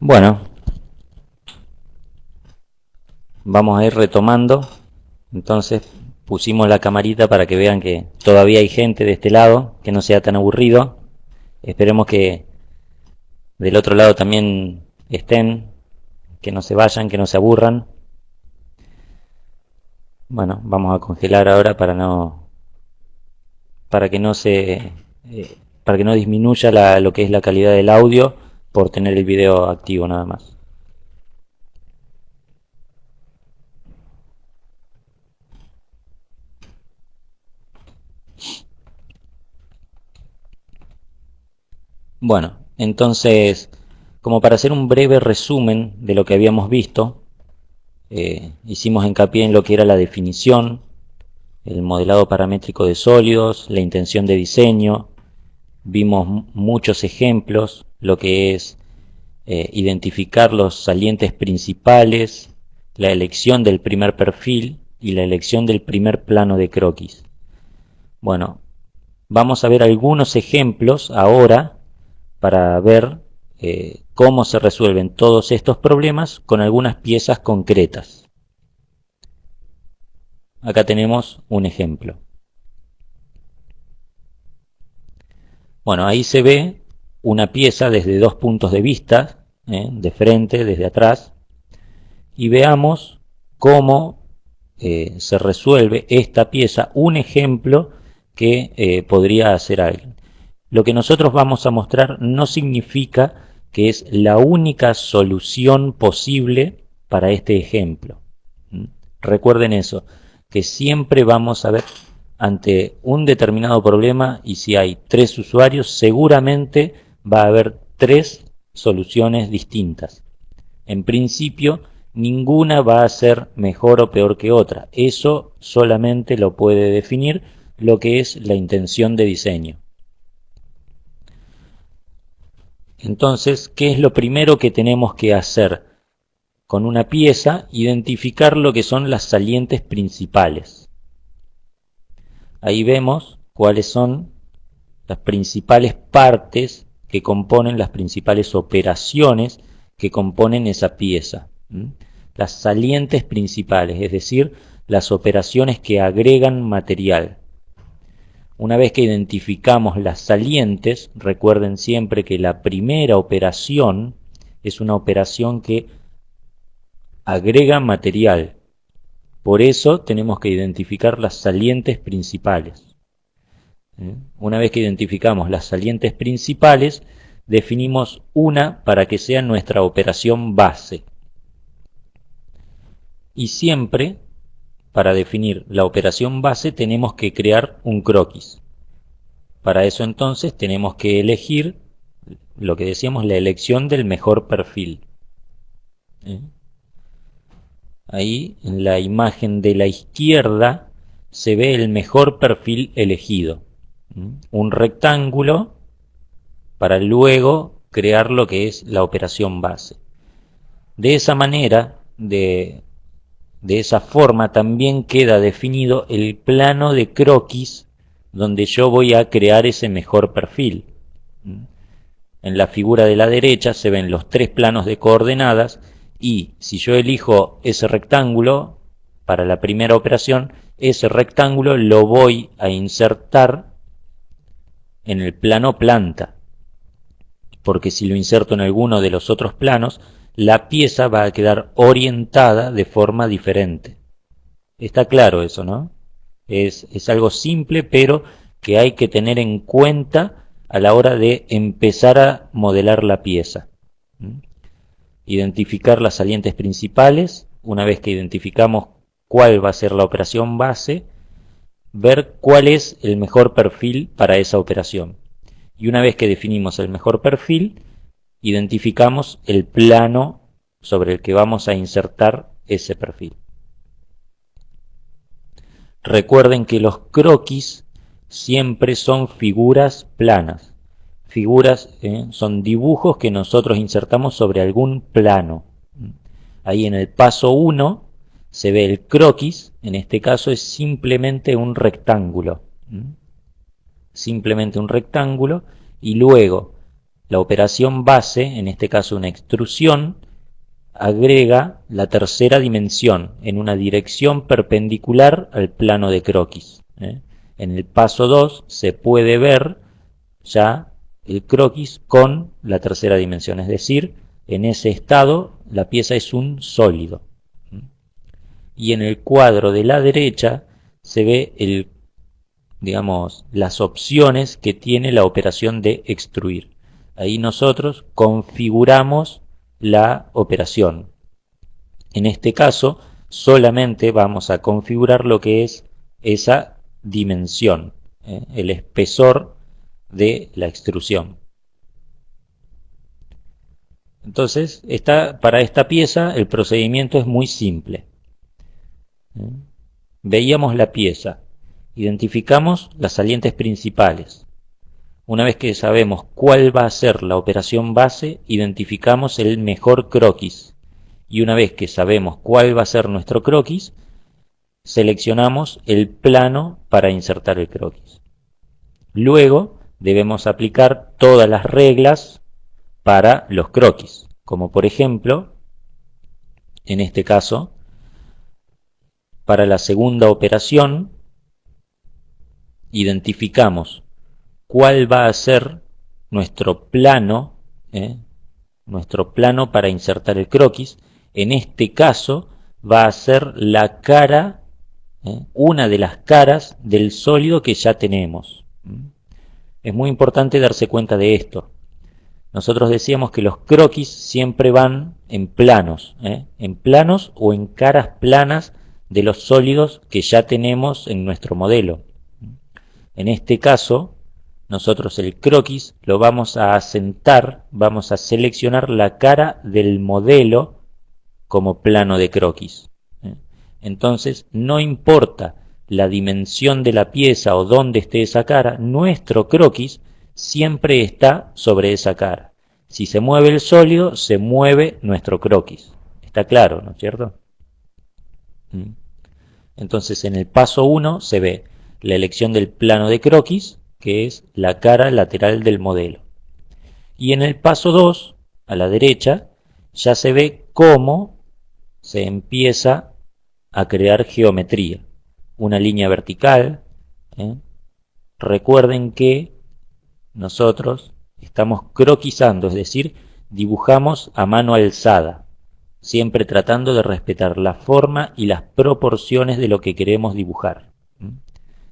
Bueno, vamos a ir retomando. Entonces pusimos la camarita para que vean que todavía hay gente de este lado, que no sea tan aburrido. Esperemos que del otro lado también estén, que no se vayan, que no se aburran. Bueno, vamos a congelar ahora para que no se para que no disminuya lo que es la calidad del audio por tener el video activo nada más. Bueno, entonces, como para hacer un breve resumen de lo que habíamos visto, hicimos hincapié en lo que era la definición, el modelado paramétrico de sólidos, la intención de diseño, vimos muchos ejemplos, lo que es identificar los salientes principales, la elección del primer perfil y la elección del primer plano de croquis. Bueno, vamos a ver algunos ejemplos ahora para ver cómo se resuelven todos estos problemas con algunas piezas concretas. Acá tenemos un ejemplo. Bueno, ahí se ve una pieza desde dos puntos de vista, de frente, desde atrás, y veamos cómo se resuelve esta pieza, un ejemplo que podría hacer alguien. Lo que nosotros vamos a mostrar no significa que es la única solución posible para este ejemplo. Recuerden eso, que siempre vamos a ver ante un determinado problema y si hay tres usuarios, seguramente va a haber tres soluciones distintas. En principio, ninguna va a ser mejor o peor que otra. Eso solamente lo puede definir lo que es la intención de diseño. Entonces, ¿qué es lo primero que tenemos que hacer con una pieza? Identificar lo que son las salientes principales. Ahí vemos cuáles son las principales partes que componen, las principales operaciones que componen esa pieza. Las salientes principales, es decir, las operaciones que agregan material. Una vez que identificamos las salientes, recuerden siempre que la primera operación es una operación que agrega material. Por eso tenemos que identificar las salientes principales. Una vez que identificamos las salientes principales, definimos una para que sea nuestra operación base. Y siempre, para definir la operación base, tenemos que crear un croquis. Para eso entonces tenemos que elegir lo que decíamos, la elección del mejor perfil. Ahí en la imagen de la izquierda se ve el mejor perfil elegido. Un rectángulo para luego crear lo que es la operación base. De esa manera, de esa forma también queda definido el plano de croquis donde yo voy a crear ese mejor perfil. En la figura de la derecha se ven los tres planos de coordenadas y si yo elijo ese rectángulo para la primera operación, ese rectángulo lo voy a insertar en el plano planta, porque si lo inserto en alguno de los otros planos, la pieza va a quedar orientada de forma diferente. Está claro eso, ¿no? Es algo simple, pero que hay que tener en cuenta a la hora de empezar a modelar la pieza. Identificar las salientes principales. Una vez que identificamos cuál va a ser la operación base, ver cuál es el mejor perfil para esa operación. Y una vez que definimos el mejor perfil, identificamos el plano sobre el que vamos a insertar ese perfil. Recuerden que los croquis siempre son figuras planas. Figuras son dibujos que nosotros insertamos sobre algún plano. Ahí en el paso 1 se ve el croquis, en este caso es simplemente un rectángulo. Simplemente un rectángulo, y luego la operación base, en este caso una extrusión, agrega la tercera dimensión en una dirección perpendicular al plano de croquis. En el paso 2 se puede ver ya el croquis con la tercera dimensión, es decir, en ese estado la pieza es un sólido. Y en el cuadro de la derecha se ve las opciones que tiene la operación de extruir. Ahí nosotros configuramos la operación. En este caso solamente vamos a configurar lo que es esa dimensión, el espesor de la extrusión. Entonces, para esta pieza el procedimiento es muy simple. Veíamos la pieza, identificamos las salientes principales. Una vez que sabemos cuál va a ser la operación base, identificamos el mejor croquis. Y una vez que sabemos cuál va a ser nuestro croquis, seleccionamos el plano para insertar el croquis. Luego debemos aplicar todas las reglas para los croquis, como por ejemplo, en este caso, para la segunda operación, identificamos cuál va a ser nuestro plano para insertar el croquis. En este caso va a ser la cara, una de las caras del sólido que ya tenemos. Es muy importante darse cuenta de esto. Nosotros decíamos que los croquis siempre van en planos o en caras planas de los sólidos que ya tenemos en nuestro modelo. En este caso, nosotros el croquis lo vamos a asentar, vamos a seleccionar la cara del modelo como plano de croquis. Entonces, no importa la dimensión de la pieza o dónde esté esa cara, nuestro croquis siempre está sobre esa cara. Si se mueve el sólido, se mueve nuestro croquis. Está claro, ¿no es cierto? Entonces, en el paso 1 se ve la elección del plano de croquis, que es la cara lateral del modelo. Y en el paso 2, a la derecha, ya se ve cómo se empieza a crear geometría. Una línea vertical. Recuerden que nosotros estamos croquisando, es decir, dibujamos a mano alzada, siempre tratando de respetar la forma y las proporciones de lo que queremos dibujar.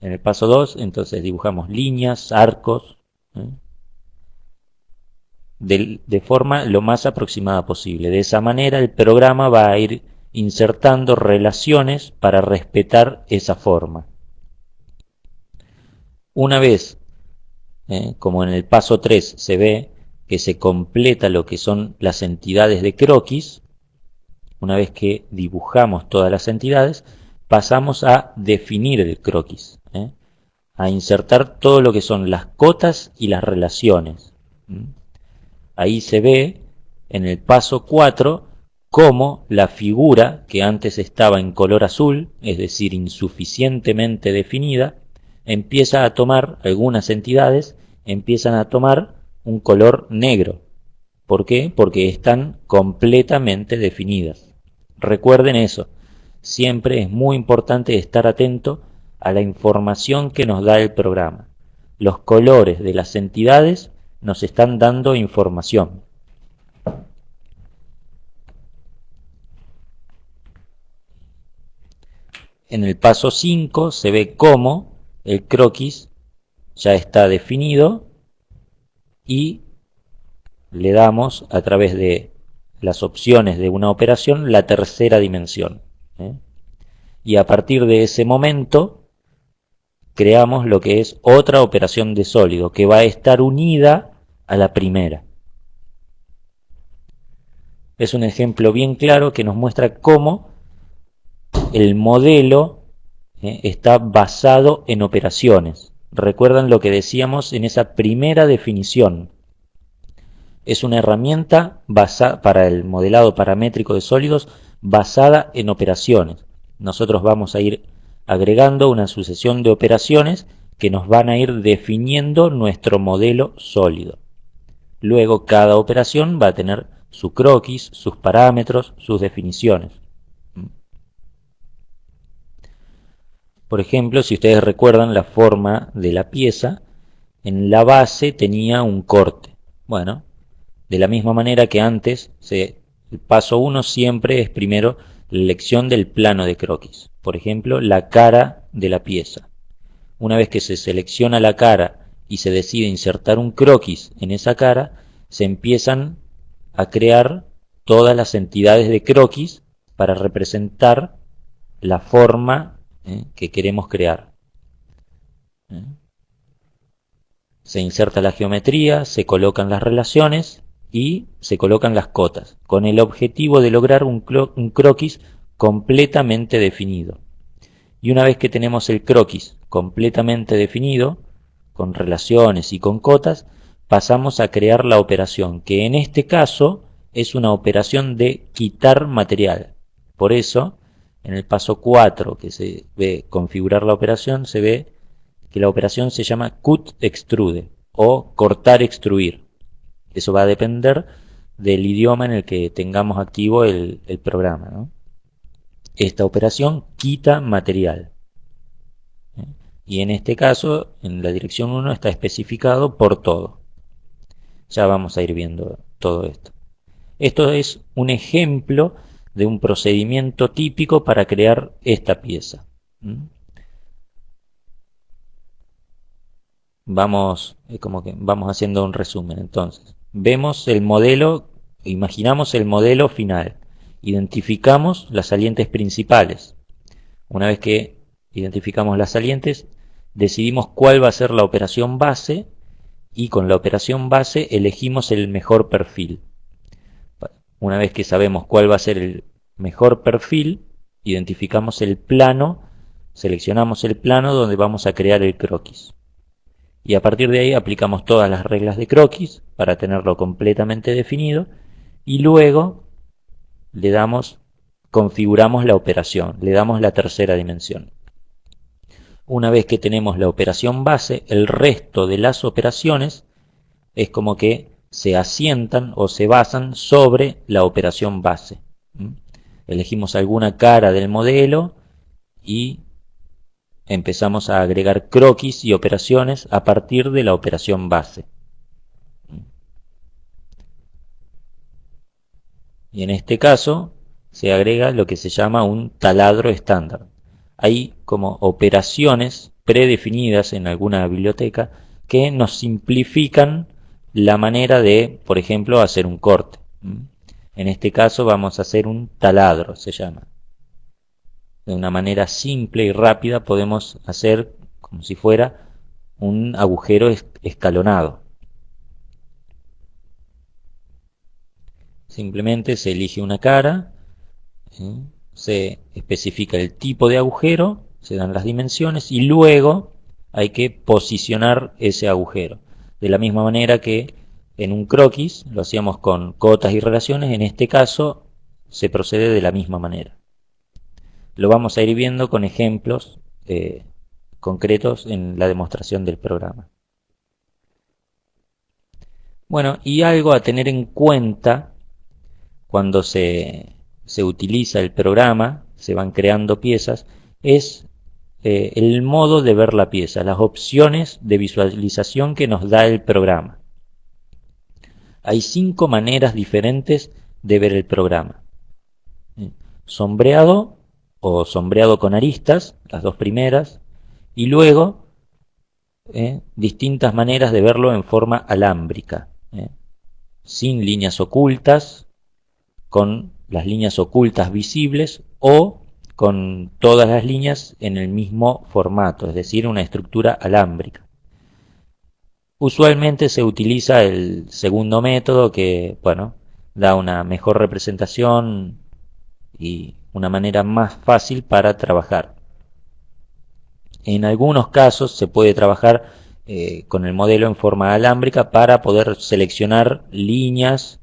En el paso 2, entonces dibujamos líneas, arcos, de forma lo más aproximada posible. De esa manera el programa va a ir insertando relaciones para respetar esa forma. Una vez, como en el paso 3 se ve que se completa lo que son las entidades de croquis, una vez que dibujamos todas las entidades, pasamos a definir el croquis, a insertar todo lo que son las cotas y las relaciones. Ahí se ve en el paso 4 cómo la figura que antes estaba en color azul, es decir, insuficientemente definida, empieza a tomar, algunas entidades empiezan a tomar un color negro. ¿Por qué? Porque están completamente definidas. Recuerden eso. Siempre es muy importante estar atento a la información que nos da el programa. Los colores de las entidades nos están dando información. En el paso 5 se ve cómo el croquis ya está definido y le damos a través de las opciones de una operación la tercera dimensión. Y a partir de ese momento creamos lo que es otra operación de sólido que va a estar unida a la primera. Es un ejemplo bien claro que nos muestra cómo el modelo está basado en operaciones. Recuerdan lo que decíamos en esa primera definición. Es una herramienta para el modelado paramétrico de sólidos basada en operaciones. Nosotros vamos a ir agregando una sucesión de operaciones que nos van a ir definiendo nuestro modelo sólido. Luego cada operación va a tener su croquis, sus parámetros, sus definiciones. Por ejemplo, si ustedes recuerdan la forma de la pieza, en la base tenía un corte. Bueno, de la misma manera que antes, el paso 1 siempre es primero la elección del plano de croquis. Por ejemplo, la cara de la pieza. Una vez que se selecciona la cara y se decide insertar un croquis en esa cara, se empiezan a crear todas las entidades de croquis para representar la forma que queremos crear. Se inserta la geometría, se colocan las relaciones y se colocan las cotas, con el objetivo de lograr un croquis completamente definido. Y una vez que tenemos el croquis completamente definido, con relaciones y con cotas, pasamos a crear la operación, que en este caso es una operación de quitar material. Por eso, en el paso 4, que se ve configurar la operación, se ve que la operación se llama cut extrude o cortar extruir. Eso va a depender del idioma en el que tengamos activo el programa, ¿no? Esta operación quita material. Y en este caso, en la dirección 1 está especificado por todo. Ya vamos a ir viendo todo esto. Esto es un ejemplo de un procedimiento típico para crear esta pieza. Vamos haciendo un resumen. Entonces, vemos el modelo, imaginamos el modelo final, identificamos las salientes principales. Una vez que identificamos las salientes, decidimos cuál va a ser la operación base y con la operación base elegimos el mejor perfil. Una vez que sabemos cuál va a ser el mejor perfil, identificamos el plano, seleccionamos el plano donde vamos a crear el croquis. Y a partir de ahí aplicamos todas las reglas de croquis para tenerlo completamente definido y luego configuramos la operación, le damos la tercera dimensión. Una vez que tenemos la operación base, el resto de las operaciones es como que se asientan o se basan sobre la operación base. Elegimos alguna cara del modelo y empezamos a agregar croquis y operaciones a partir de la operación base. Y en este caso se agrega lo que se llama un taladro estándar. Hay como operaciones predefinidas en alguna biblioteca que nos simplifican la manera de, por ejemplo, hacer un corte. En este caso vamos a hacer un taladro, se llama. De una manera simple y rápida podemos hacer como si fuera un agujero escalonado. Simplemente se elige una cara, se especifica el tipo de agujero, se dan las dimensiones y luego hay que posicionar ese agujero. De la misma manera que en un croquis lo hacíamos con cotas y relaciones, en este caso se procede de la misma manera. Lo vamos a ir viendo con ejemplos concretos en la demostración del programa. Bueno, y algo a tener en cuenta cuando se utiliza el programa, se van creando piezas, es el modo de ver la pieza, las opciones de visualización que nos da el programa. Hay 5 maneras diferentes de ver el programa. Sombreado o sombreado con aristas, las dos primeras, y luego distintas maneras de verlo en forma alámbrica, sin líneas ocultas, con las líneas ocultas visibles o con todas las líneas en el mismo formato, es decir, una estructura alámbrica. Usualmente se utiliza el segundo método que, bueno, da una mejor representación y una manera más fácil para trabajar. En algunos casos se puede trabajar con el modelo en forma alámbrica para poder seleccionar líneas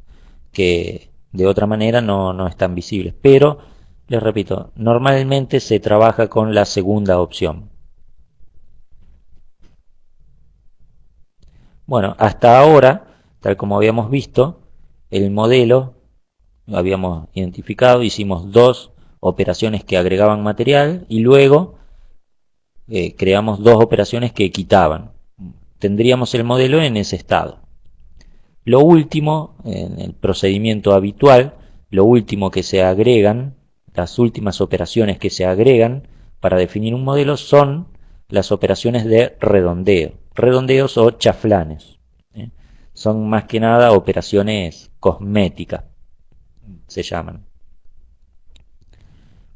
que de otra manera no están visibles, pero les repito, normalmente se trabaja con la segunda opción. Bueno, hasta ahora tal como habíamos visto, el modelo lo habíamos identificado, hicimos dos operaciones que agregaban material y luego creamos dos operaciones que quitaban. Tendríamos el modelo en ese estado. Lo último, en el procedimiento habitual, lo último que se agregan, las últimas operaciones que se agregan para definir un modelo son las operaciones de redondeo. Redondeos o chaflanes. Son más que nada operaciones cosméticas, se llaman.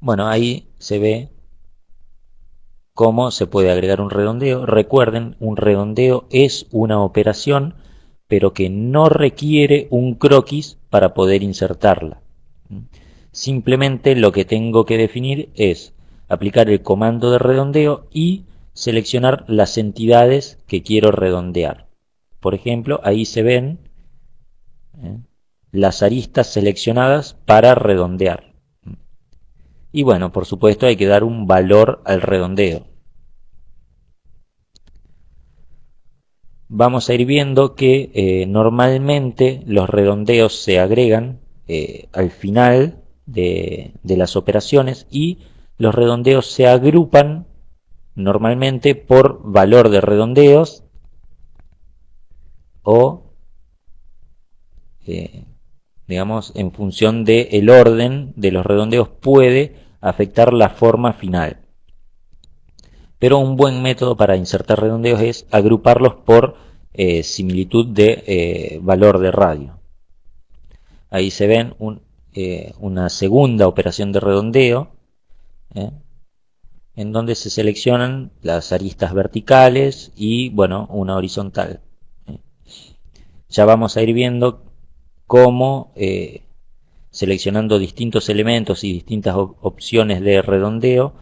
Bueno, ahí se ve cómo se puede agregar un redondeo. Recuerden, un redondeo es una operación, pero que no requiere un croquis para poder insertarla. Simplemente lo que tengo que definir es aplicar el comando de redondeo y seleccionar las entidades que quiero redondear. Por ejemplo, ahí se ven las aristas seleccionadas para redondear. Y bueno, por supuesto hay que dar un valor al redondeo. Vamos a ir viendo que normalmente los redondeos se agregan al final de las operaciones y los redondeos se agrupan normalmente por valor de redondeos o digamos en función del orden de los redondeos puede afectar la forma final. Pero un buen método para insertar redondeos es agruparlos por similitud de valor de radio. Ahí se ven una segunda operación de redondeo, en donde se seleccionan las aristas verticales y bueno, una horizontal. Ya vamos a ir viendo cómo seleccionando distintos elementos y distintas opciones de redondeo,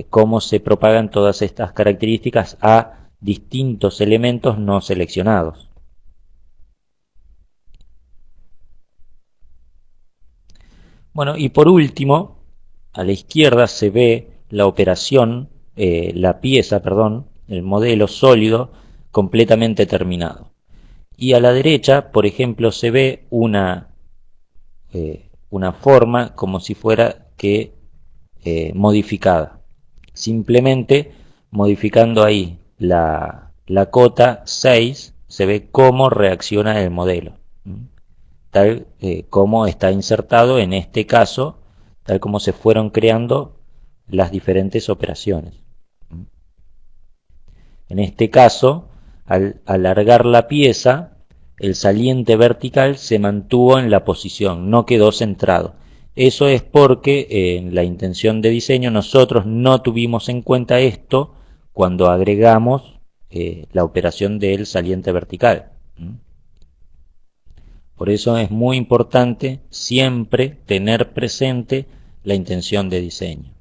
cómo se propagan todas estas características a distintos elementos no seleccionados. Bueno, y por último, a la izquierda se ve la operación, la pieza, perdón, el modelo sólido completamente terminado. Y a la derecha, por ejemplo, se ve una forma como si fuera que modificada. Simplemente modificando ahí la cota 6 se ve cómo reacciona el modelo, tal como está insertado en este caso, tal como se fueron creando las diferentes operaciones. En este caso, al alargar la pieza, el saliente vertical se mantuvo en la posición, no quedó centrado. Eso es porque en la intención de diseño nosotros no tuvimos en cuenta esto cuando agregamos la operación del saliente vertical. Por eso es muy importante siempre tener presente la intención de diseño.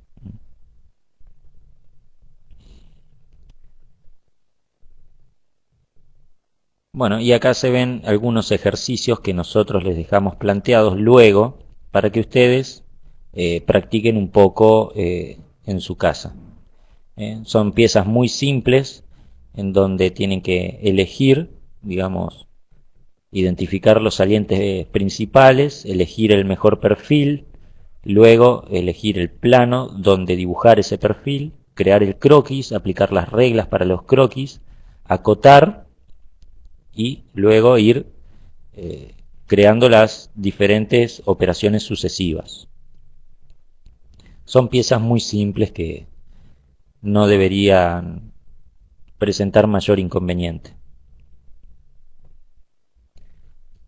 Bueno, y acá se ven algunos ejercicios que nosotros les dejamos planteados luego para que ustedes practiquen un poco en su casa. Son piezas muy simples en donde tienen que elegir, digamos, identificar los salientes principales, elegir el mejor perfil, luego elegir el plano donde dibujar ese perfil, crear el croquis, aplicar las reglas para los croquis, acotar y luego ir creando las diferentes operaciones sucesivas. Son piezas muy simples que no deberían presentar mayor inconveniente.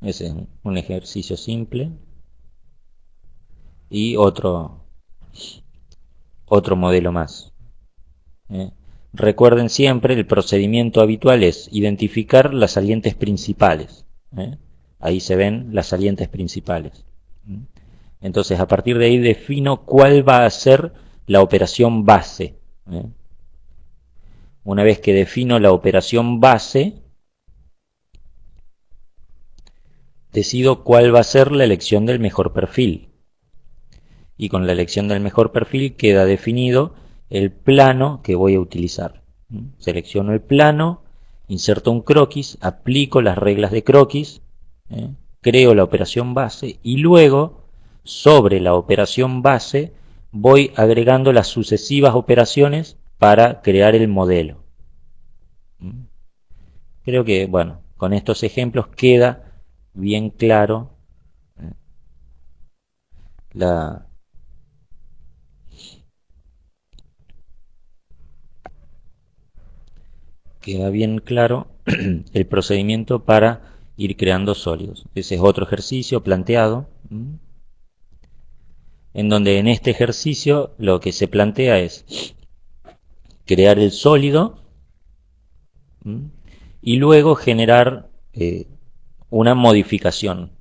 Ese es un ejercicio simple. Y otro modelo más. Recuerden siempre, el procedimiento habitual es identificar las salientes principales. Ahí se ven las salientes principales. Entonces, a partir de ahí defino cuál va a ser la operación base. Una vez que defino la operación base, decido cuál va a ser la elección del mejor perfil. Y con la elección del mejor perfil queda definido el plano que voy a utilizar. Selecciono el plano, inserto un croquis, aplico las reglas de croquis creo la operación base y luego sobre la operación base voy agregando las sucesivas operaciones para crear el modelo. Creo que, bueno, con estos ejemplos queda bien claro la, queda bien claro el procedimiento para ir creando sólidos. Ese es otro ejercicio planteado, en donde en este ejercicio lo que se plantea es crear el sólido y luego generar una modificación,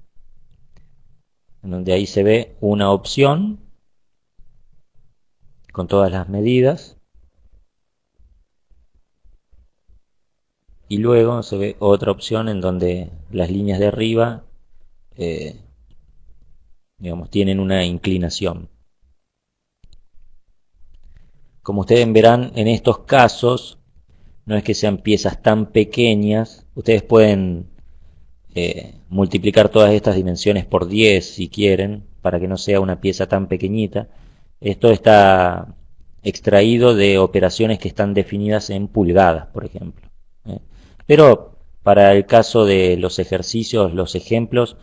en donde ahí se ve una opción con todas las medidas y luego se ve otra opción en donde las líneas de arriba digamos, tienen una inclinación. Como ustedes verán, en estos casos no es que sean piezas tan pequeñas, ustedes pueden multiplicar todas estas dimensiones por 10 si quieren, para que no sea una pieza tan pequeñita. Esto está extraído de operaciones que están definidas en pulgadas, por ejemplo. Pero para el caso de los ejercicios, los ejemplos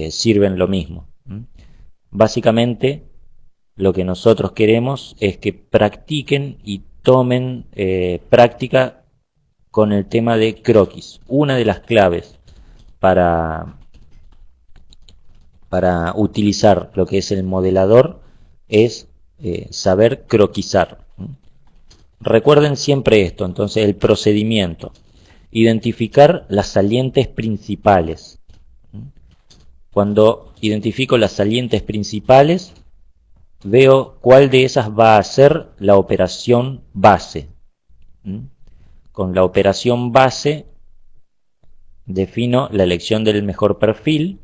sirven lo mismo. Básicamente, lo que nosotros queremos es que practiquen y tomen práctica con el tema de croquis. Una de las claves para utilizar lo que es el modelador es saber croquisar. Recuerden siempre esto, entonces el procedimiento. Identificar las salientes principales. Cuando identifico las salientes principales, veo cuál de esas va a ser la operación base. Con la operación base defino la elección del mejor perfil.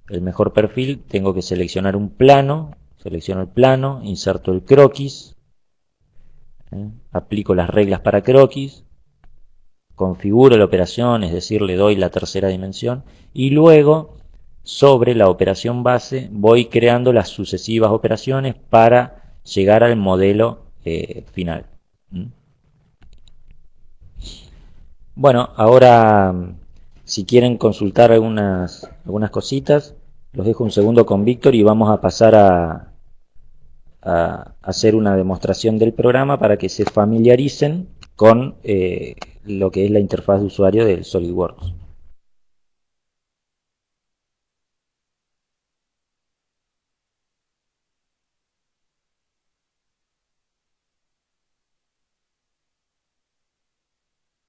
El mejor perfil, tengo que seleccionar un plano, selecciono el plano, inserto el croquis, aplico las reglas para croquis, configuro la operación, es decir, le doy la tercera dimensión, y luego sobre la operación base voy creando las sucesivas operaciones para llegar al modelo final. Bueno, ahora si quieren consultar algunas cositas, los dejo un segundo con Víctor y vamos a pasar a hacer una demostración del programa para que se familiaricen con lo que es la interfaz de usuario del SolidWorks.